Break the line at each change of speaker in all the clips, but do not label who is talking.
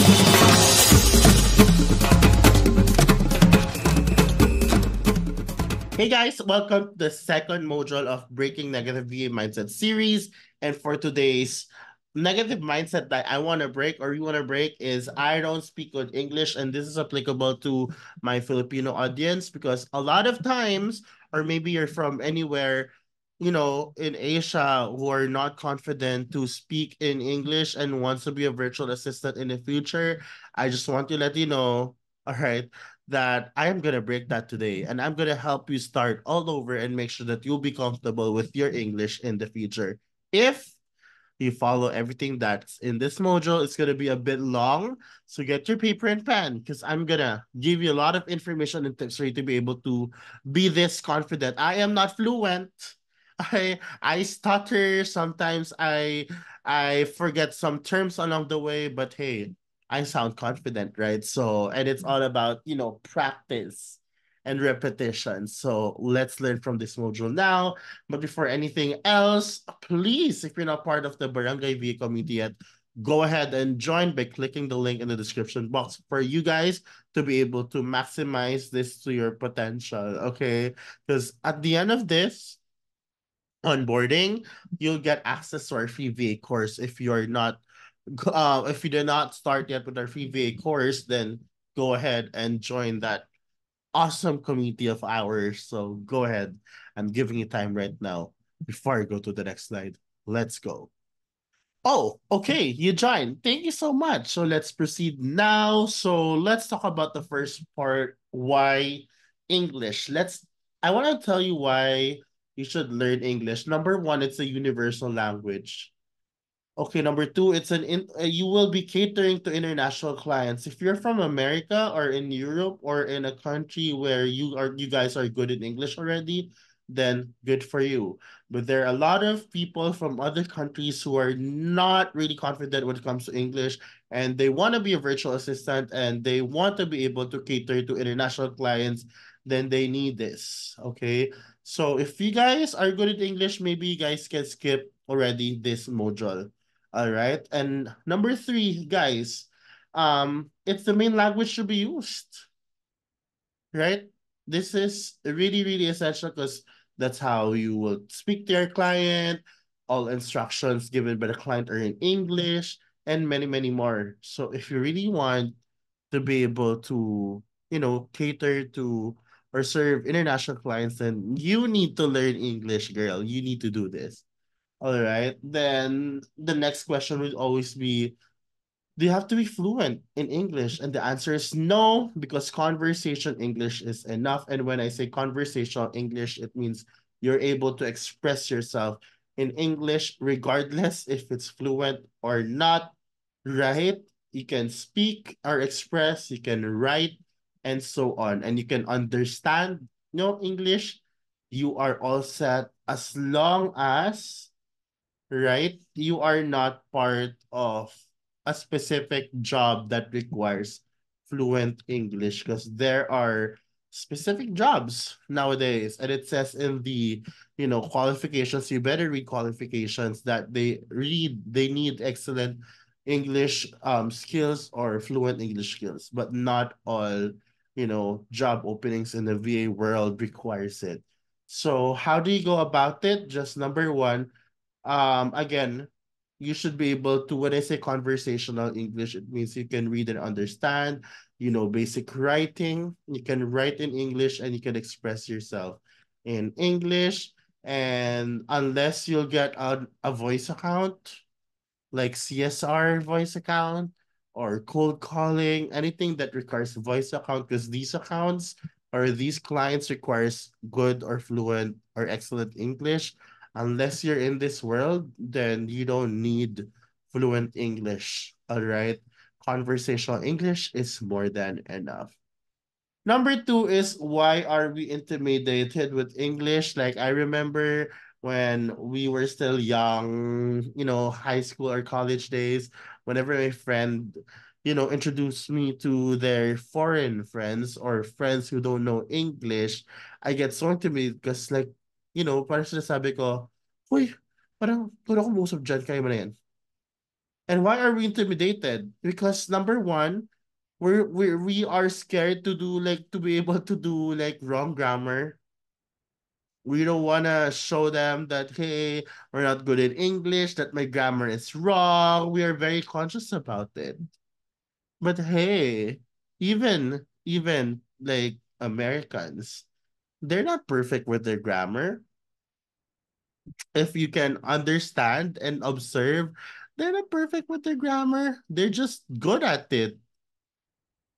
Hey guys, welcome to the second module of Breaking Negative VA Mindset series. And for today's negative mindset that I want to break or you want to break is I don't speak good English. And this is applicable to my Filipino audience because a lot of times, or maybe you're from anywhere, in Asia who are not confident to speak in English and wants to be a virtual assistant in the future. I just want to let you know, all right, that I am going to break that today and I'm going to help you start all over and make sure that you'll be comfortable with your English in the future. If you follow everything that's in this module, it's going to be a bit long. So get your paper and pen because I'm going to give you a lot of information and tips for you to be able to be this confident. I am not fluent. I stutter sometimes. I forget some terms along the way, but hey, I sound confident, right? So, and it's all about, practice and repetition. So, let's learn from this module now. But before anything else, please, if you're not part of the Barangay VA community yet, go ahead and join by clicking the link in the description box for you guys to be able to maximize this to your potential, okay? Because at the end of this, onboarding, you'll get access to our free VA course. If you did not start yet with our free VA course, then go ahead and join that awesome community of ours. So go ahead. I'm giving you time right now before I go to the next slide. Let's go. Oh, okay, you joined. Thank you so much. So let's proceed now. So let's talk about the first part, why English. I want to tell you why you should learn English. Number one, it's a universal language. Okay, number two, you will be catering to international clients. If you're from America or in Europe or in a country where you guys are good in English already, then good for you. But there are a lot of people from other countries who are not really confident when it comes to English, and they want to be a virtual assistant and they want to be able to cater to international clients, then they need this. Okay. So if you guys are good at English, maybe you guys can skip already this module. All right. And number three, guys, it's the main language to be used, right? This is really, really essential because that's how you will speak to your client. All instructions given by the client are in English and many, many more. So if you really want to be able to, cater to or serve international clients, then you need to learn English, girl. You need to do this. All right. Then the next question would always be, do you have to be fluent in English? And the answer is no, because conversation English is enough. And when I say conversational English, it means you're able to express yourself in English, regardless if it's fluent or not, right? You can speak or express, you can write, and so on. And you can understand, English. You are all set as long as, right? You are not part of a specific job that requires fluent English because there are specific jobs nowadays, and it says in the qualifications, you better read qualifications that they need excellent English skills or fluent English skills, but not all job openings in the VA world requires it. So how do you go about it? Just number one, again, you should be able to, when I say conversational English, it means you can read and understand, basic writing. You can write in English and you can express yourself in English. And unless you'll get a voice account, like CSR voice account or cold calling, anything that requires voice account, because these accounts or these clients requires good or fluent or excellent English. Unless you're in this world, then you don't need fluent English. All right. Conversational English is more than enough. Number two is, why are we intimidated with English? Like I remember when we were still young, high school or college days, whenever my friend, introduced me to their foreign friends or friends who don't know English, I get so intimidated because like, parang sinasabi ko, Uy, parang kung ako musog dyan, kaya mo na yan. And why are we intimidated? Because number one, we are scared to do like to be able to do like wrong grammar. We don't wanna show them that hey, we're not good in English, that my grammar is wrong. We are very conscious about it. But hey, even like Americans, they're not perfect with their grammar. If you can understand and observe, they're not perfect with their grammar. They're just good at it.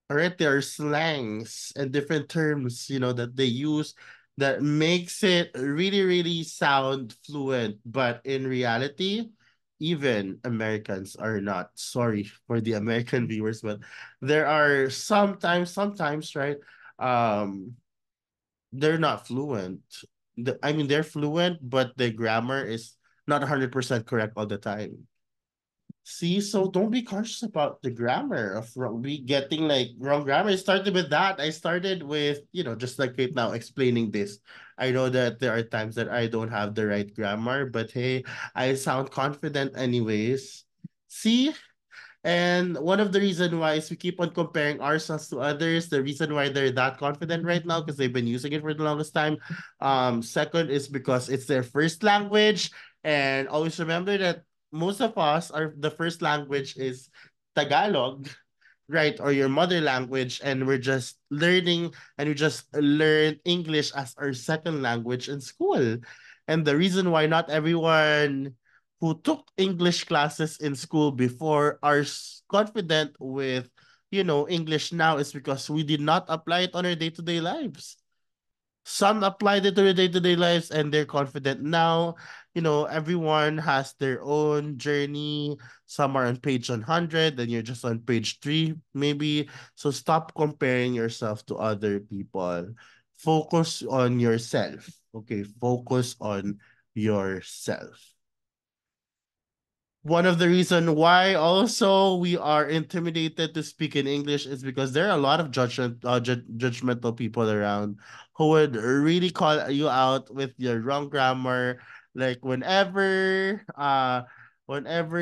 All right, there are slangs and different terms, that they use that makes it really, really sound fluent. But in reality, even Americans are not. Sorry for the American viewers, but there are sometimes, right? Um, they're not fluent. I mean, they're fluent, but the grammar is not 100% correct all the time. See, so don't be conscious about the grammar of we getting like wrong grammar. I started with that. I started with, just like right now explaining this. I know that there are times that I don't have the right grammar, but hey, I sound confident anyways. See, and one of the reason why is we keep on comparing ourselves to others. The reason why they're that confident right now because they've been using it for the longest time. Second is because it's their first language, and always remember that most of us are the first language is Tagalog, right, or your mother language, and we're just learning, and we just learn English as our second language in school. And the reason why not everyone who took English classes in school before are confident with, English now is because we did not apply it on our day-to-day lives. Some applied it to their day-to-day lives and they're confident now. Everyone has their own journey. Some are on page 100, then you're just on page 3, maybe. So stop comparing yourself to other people. Focus on yourself. Okay, focus on yourself. One of the reason why also we are intimidated to speak in English is because there are a lot of judgmental people around who would really call you out with your wrong grammar. Like whenever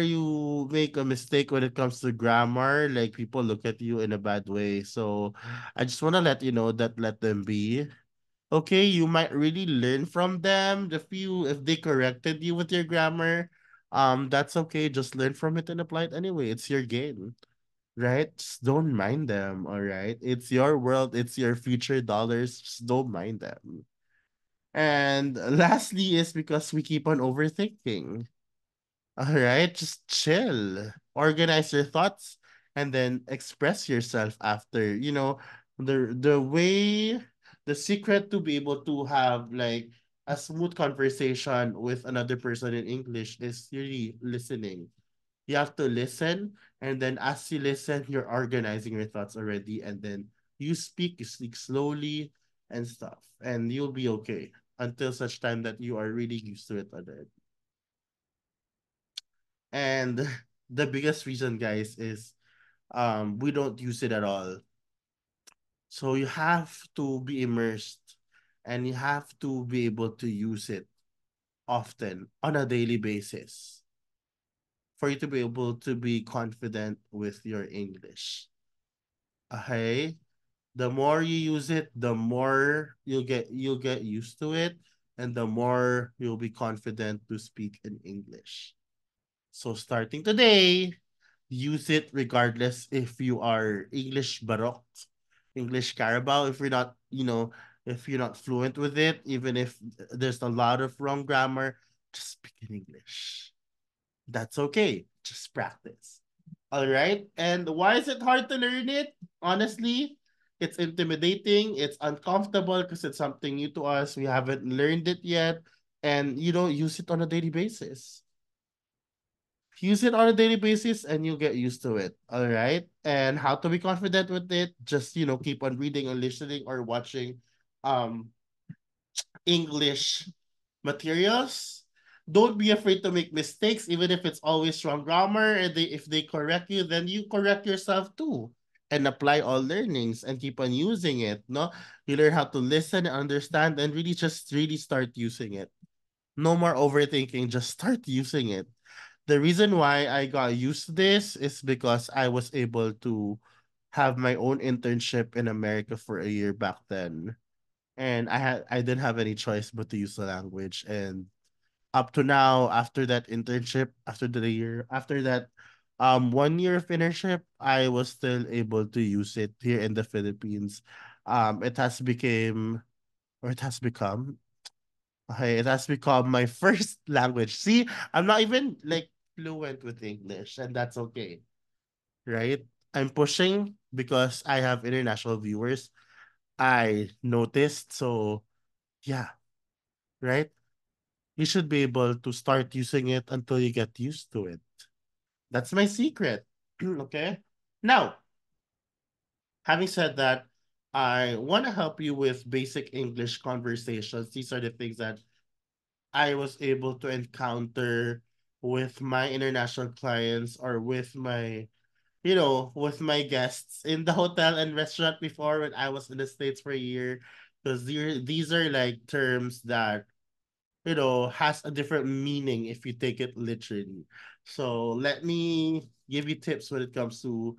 you make a mistake when it comes to grammar, like people look at you in a bad way. So I just want to let you know that let them be. Okay, you might really learn from them. If they corrected you with your grammar, that's okay. Just learn from it and apply it anyway. It's your game, right? Just don't mind them, all right? It's your world, it's your future dollars. Just don't mind them. And lastly is because we keep on overthinking. All right, just chill. Organize your thoughts and then express yourself after. The secret to be able to have like a smooth conversation with another person in English is really listening. You have to listen, and then as you listen, you're organizing your thoughts already, and then you speak slowly and stuff, and you'll be okay until such time that you are really used to it already. And the biggest reason, guys, is we don't use it at all. So you have to be immersed and you have to be able to use it often on a daily basis for you to be able to be confident with your English. Okay? The more you use it, the more you'll get used to it and the more you'll be confident to speak in English. So starting today, use it regardless if you are English Baroque, English Carabao, if you're not fluent with it, even if there's a lot of wrong grammar, just speak in English. That's okay. Just practice. All right. And why is it hard to learn it? Honestly, it's intimidating. It's uncomfortable because it's something new to us. We haven't learned it yet. And you don't use it on a daily basis. Use it on a daily basis and you'll get used to it. All right. And how to be confident with it, just keep on reading or listening or watching um English materials. Don't be afraid to make mistakes, even if it's always wrong grammar. And if they correct you, then you correct yourself too. And apply all learnings and keep on using it. No, you learn how to listen and understand and really just really start using it. No more overthinking, just start using it. The reason why I got used to this is because I was able to have my own internship in America for a year back then. And I didn't have any choice but to use the language. And up to now, after that internship, after that 1 year of internship, I was still able to use it here in the Philippines. It has became or it has become Okay, it has become my first language. See, I'm not even like fluent with English, and that's okay, right? I'm pushing because I have international viewers. I noticed, so yeah, right? You should be able to start using it until you get used to it. That's my secret. Okay. Now, having said that, I want to help you with basic English conversations. These are the things that I was able to encounter with my international clients or with my, with my guests in the hotel and restaurant before when I was in the States for a year. Because these are like terms that, has a different meaning if you take it literally. So let me give you tips when it comes to,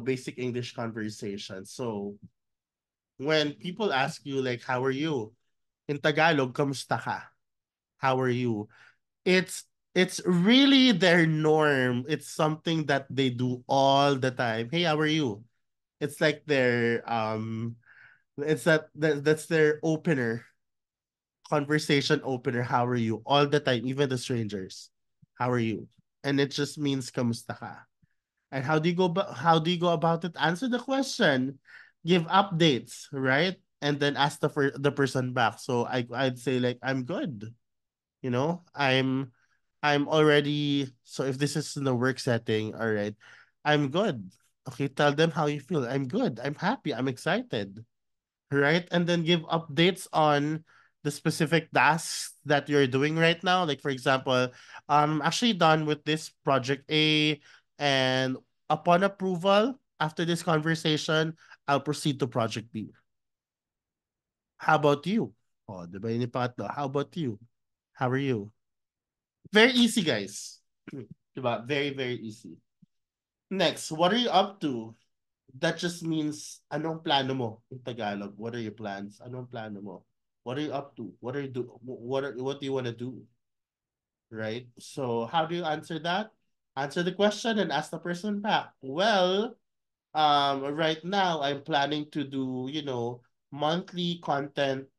basic English conversation. So when people ask you like, how are you? In Tagalog, kamusta ka? How are you? It's really their norm. It's something that they do all the time. Hey, how are you? It's like their it's that's their opener, conversation opener. How are you? All the time, even the strangers. How are you? And it just means kamusta ka. And how do you go about it? Answer the question. Give updates, right? And then ask the person back. So I'd say like I'm good. I'm already, so if this is in a work setting, all right, I'm good. Okay, tell them how you feel. I'm good. I'm happy. I'm excited. Right? And then give updates on the specific tasks that you're doing right now. Like for example, I'm actually done with this project A, and upon approval after this conversation, I'll proceed to project B. How about you? Oh, di ba yun yung pangatlo? How about you? How are you? Very easy, guys. Diba? Very, very easy. Next, what are you up to? That just means, anong plano mo in Tagalog? What are your plans? Anong plano mo? What are you up to? What do you want to do? Right? So how do you answer that? Answer the question and ask the person back. Well, right now I'm planning to do, monthly content,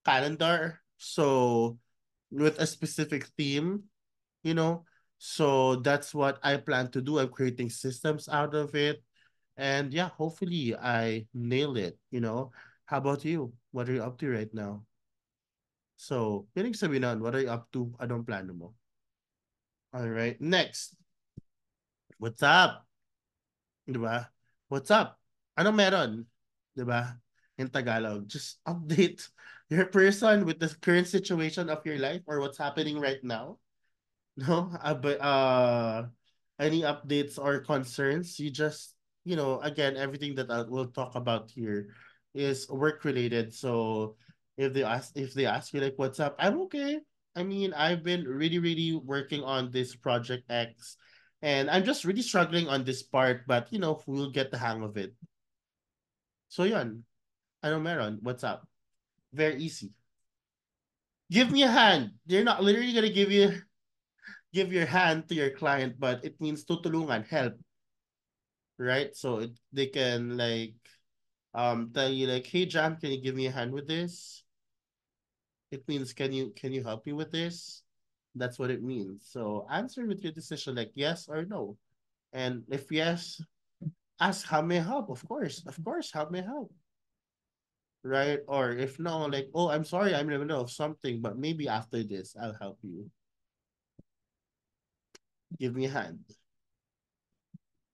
calendar. So with a specific theme, you know. So that's what I plan to do. I'm creating systems out of it. And yeah, hopefully I nail it. How about you? What are you up to right now? So, yun yung sabihin nun, what are you up to? Anong plano mo? All right, next. What's up? Di ba? What's up? Anong meron? Di ba? In Tagalog, just update your person with the current situation of your life or what's happening right now. No, but any updates or concerns, you just, again, everything that we'll talk about here is work related. So if they ask you like what's up, I'm okay. I mean, I've been really, really working on this project X, and I'm just really struggling on this part, but we'll get the hang of it. So yun, ano meron? What's up? Very easy. Give me a hand. They're not literally gonna give your hand to your client, but it means tutulungan, help, right? So they can like tell you like, hey Jam, can you give me a hand with this? It means can you help me with this? That's what it means. So answer with your decision like yes or no. And if yes, ask how may I help? Of course, how may I help? Right? Or if no, like, oh, I'm sorry, I'm in the middle of something, but maybe after this, I'll help you. Give me a hand.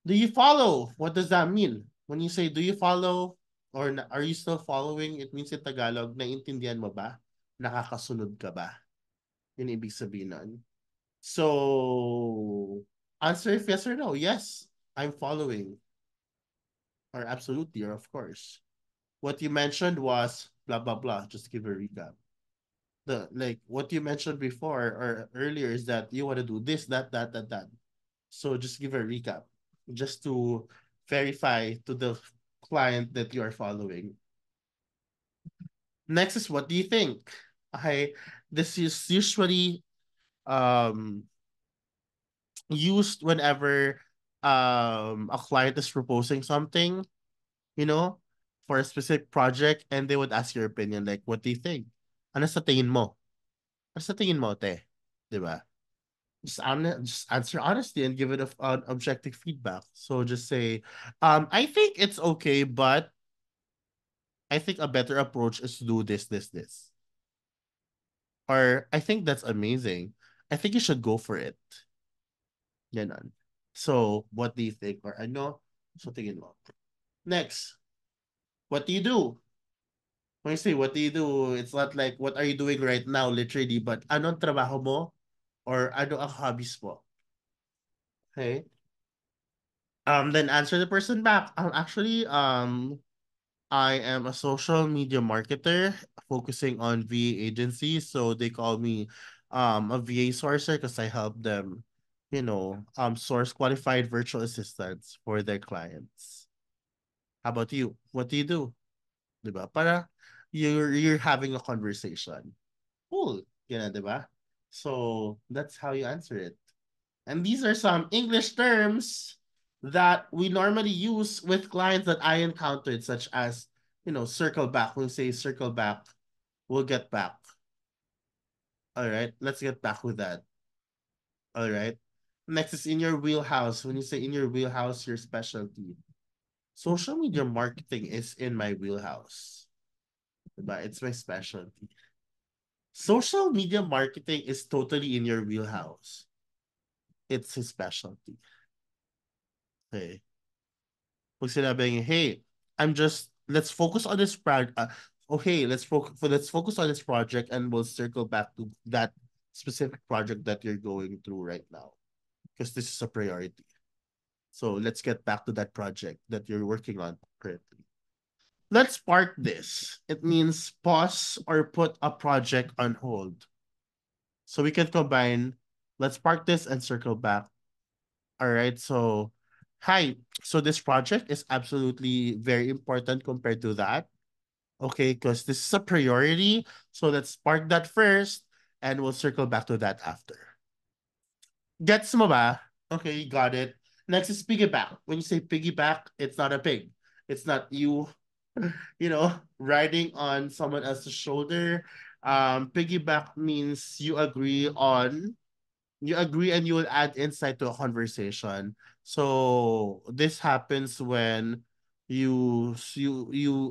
Do you follow? What does that mean? When you say, do you follow or are you still following? It means in Tagalog, naiintindihan mo ba? Nakakasunod ka ba? Yun ibig sabihin nun. So, answer if yes or no. Yes, I'm following. Or absolutely, or of course. What you mentioned was blah, blah, blah. Just to give a recap. the like what you mentioned before or earlier is that you want to do this, that. So just give a recap, just to verify to the client that you are following. Next is what do you think? Okay, this is usually um used whenever a client is proposing something, you know, for a specific project, and they would ask your opinion, like, what do you think? Ano sa tingin mo? Ano sa tingin mo, te? 'Di ba? Just answer honestly and give it an objective feedback. So just say, I think it's okay, but I think a better approach is to do this. Or I think that's amazing. I think you should go for it. Ganon. So, what do you think? Or ano? So, tingin mo. Next, what do you do? When you say, what do you do? It's not like, what are you doing right now, literally, but anong trabaho mo? Or ano ang hobbies mo? Okay? Then answer the person back. I am a social media marketer focusing on VA agencies. So they call me a VA sourcer because I help them, source qualified virtual assistants for their clients. How about you? What do you do? Diba? Para you're having a conversation. Cool. Yan, diba? So that's how you answer it. And these are some English terms that we normally use with clients that I encountered, such as, circle back. We'll say circle back. We'll get back. All right. Let's get back with that. All right. Next is in your wheelhouse. When you say in your wheelhouse, your specialty. Social media marketing is in my wheelhouse. But it's my specialty. Social media marketing is totally in your wheelhouse. It's his specialty. Okay. Pag sinabing, hey, let's focus on this project. Okay, let's focus on this project and we'll circle back to that specific project that you're going through right now because this is a priority. So let's get back to that project that you're working on currently. Let's park this. It means pause or put a project on hold. So we can combine, let's park this and circle back. All right. So, hi. So this project is absolutely very important compared to that. Okay, because this is a priority. So let's park that first and we'll circle back to that after. Gets mo ba? Okay, got it. Next is piggyback. When you say piggyback, it's not a pig. It's not you, riding on someone else's shoulder. Piggyback means you agree and you will add insight to a conversation. So this happens when you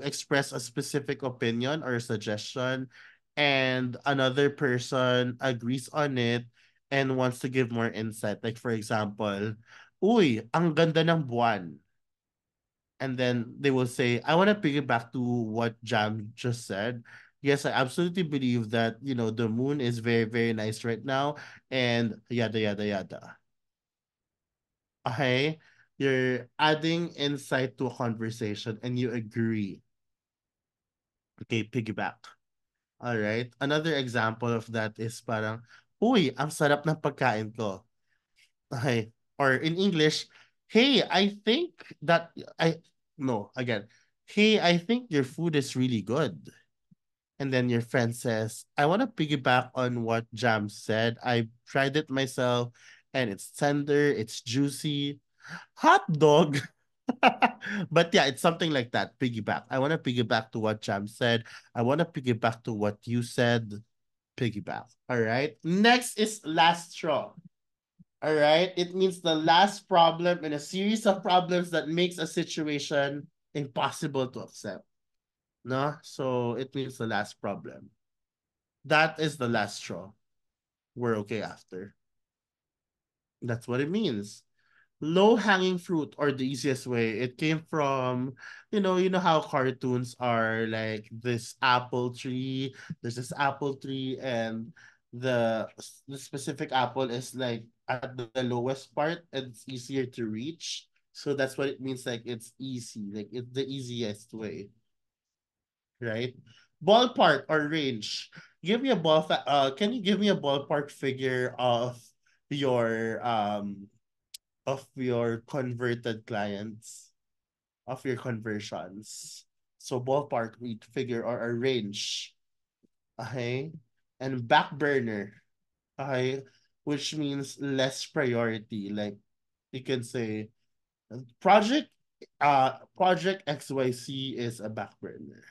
express a specific opinion or suggestion and another person agrees on it and wants to give more insight. Like for example, uy, ang ganda ng buwan. And then they will say, I want to piggyback to what Jam just said. Yes, I absolutely believe that, the moon is very, very nice right now and yada, yada, yada. Okay? You're adding insight to a conversation and you agree. Okay, piggyback. All right. Another example of that is parang, uy, ang sarap ng pagkain ko. Okay. Or in English, hey, I think that I no, again. Hey, I think your food is really good. And then your friend says, I want to piggyback on what Jam said. I tried it myself and it's tender, it's juicy. Hot dog. But yeah, it's something like that. Piggyback. I want to piggyback to what Jam said. I want to piggyback to what you said. Piggyback. All right. Next is last straw. All right. It means the last problem in a series of problems that makes a situation impossible to accept. No? So it means the last problem. That is the last straw. We're okay after. That's what it means. Low hanging fruit or the easiest way. It came from, you know how cartoons are like this apple tree. There's this apple tree and the specific apple is like at the lowest part and it's easier to reach. So that's what it means, like it's easy, like it's the easiest way, right? Ballpark or range. give me a can you give me a ballpark figure your of your converted clients, of your conversions? So ballpark figure or a range. Okay. And back burner. Okay. Which means less priority. Like you can say project project XYZ is a back burner.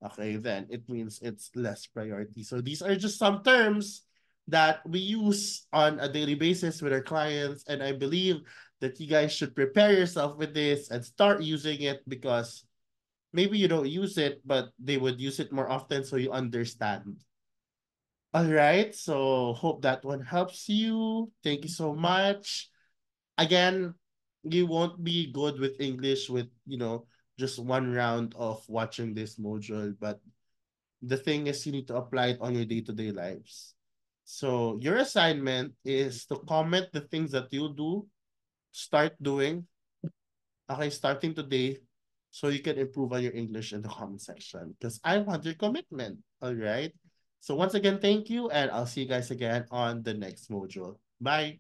Okay, then it means it's less priority. So these are just some terms that we use on a daily basis with our clients. And I believe that you guys should prepare yourself with this and start using it, because maybe you don't use it, but they would use it more often so you understand. All right, so hope that one helps you. Thank you so much. Again, you won't be good with English with, just one round of watching this module, but the thing is you need to apply it on your day-to-day lives. So your assignment is to comment the things that you do, start doing, okay, starting today, so you can improve on your English in the comment section, because I want your commitment. All right. So once again, thank you, and I'll see you guys again on the next module. Bye.